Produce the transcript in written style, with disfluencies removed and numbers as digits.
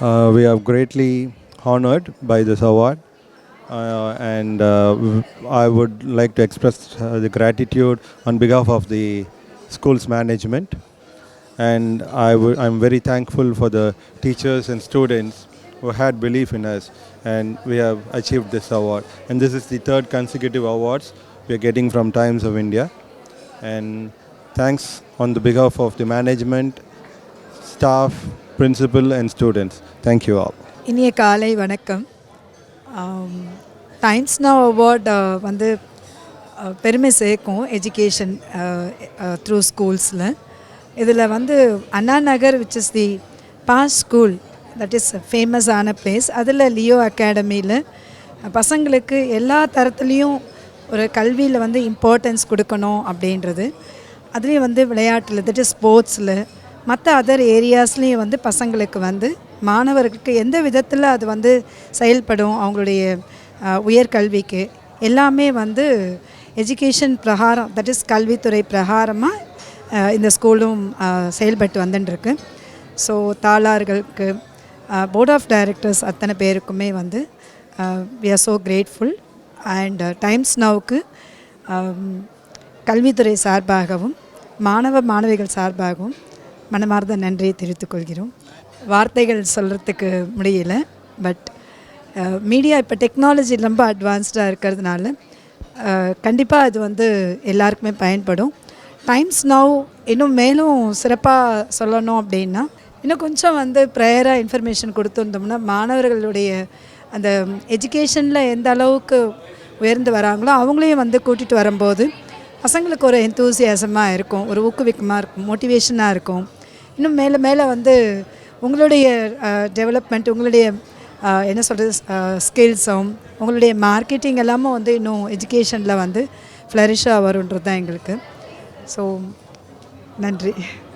We are greatly honored by this award, and I would like to express the gratitude on behalf of the school's management. And I'm very thankful for the teachers and students who had belief in us, and we have achieved this award. And this is the third consecutive awards we are getting from Times of India. And thanks on the behalf of the management, staff, principal, and students. Thank you all. இனிய காலை வணக்கம். Times now award வந்து பெருமை சேர்க்கும் education through ஸ்கூல்ஸில். இதில் வந்து Anna Nagar which is the boss school, that is ஃபேமஸான பிளேஸ். அதில் லியோ அகாடமியில் பசங்களுக்கு எல்லா தரத்துலேயும் ஒரு கல்வியில் வந்து இம்பார்ட்டன்ஸ் கொடுக்கணும் அப்படின்றது. அதுலேயும் வந்து விளையாட்டில், தட் இஸ் ஸ்போர்ட்ஸில், மற்ற அதர் ஏரியாஸ்லேயும் வந்து பசங்களுக்கு வந்து மாணவர்களுக்கு எந்த விதத்தில் அது வந்து செயல்படும், அவங்களுடைய உயர்கல்விக்கு எல்லாமே வந்து எஜுகேஷன் பிரகாரம், தட் இஸ் கல்வித்துறை பிரகாரமாக இந்த ஸ்கூலும் செயல்பட்டு வந்துட்டுருக்கு. ஸோ தாளார்களுக்கு, போர்ட் ஆஃப் டைரக்டர்ஸ் அத்தனை பேருக்குமே வந்து we are so grateful. And Times நவுக்கு கல்வித்துறை சார்பாகவும் மாணவிகள் சார்பாகவும் மனமார்ந்த நன்றியை தெரிவித்துக் கொள்கிறோம். வார்த்தைகள் சொல்கிறதுக்கு முடியல. பட் மீடியா இப்போ டெக்னாலஜி ரொம்ப அட்வான்ஸ்டாக இருக்கிறதுனால கண்டிப்பாக அது வந்து எல்லாருக்குமே பயன்படும். டைம்ஸ் நவ் இன்னும் மேலும் சிறப்பாக சொல்லணும் அப்படின்னா, இன்னும் கொஞ்சம் வந்து ப்ரேயராக இன்ஃபர்மேஷன் கொடுத்துருந்தோம்னா மாணவர்களுடைய அந்த எஜுகேஷனில் எந்த அளவுக்கு உயர்ந்து வராங்களோ அவங்களையும் வந்து கூட்டிகிட்டு வரும்போது பசங்களுக்கு ஒரு எந்தூசியாசமாக இருக்கும், ஒரு ஊக்குவிக்கமாக இருக்கும், மோட்டிவேஷனாக இருக்கும். இன்னும் மேலே மேலே வந்து உங்களுடைய டெவலப்மெண்ட், உங்களுடைய என்ன சொல்கிறது ஸ்கில்ஸும், உங்களுடைய மார்க்கெட்டிங் எல்லாமும் வந்து இன்னும் எஜுகேஷனில் வந்து ஃப்ளரிஷாக வருன்றது தான் எங்களுக்கு. ஸோ நன்றி.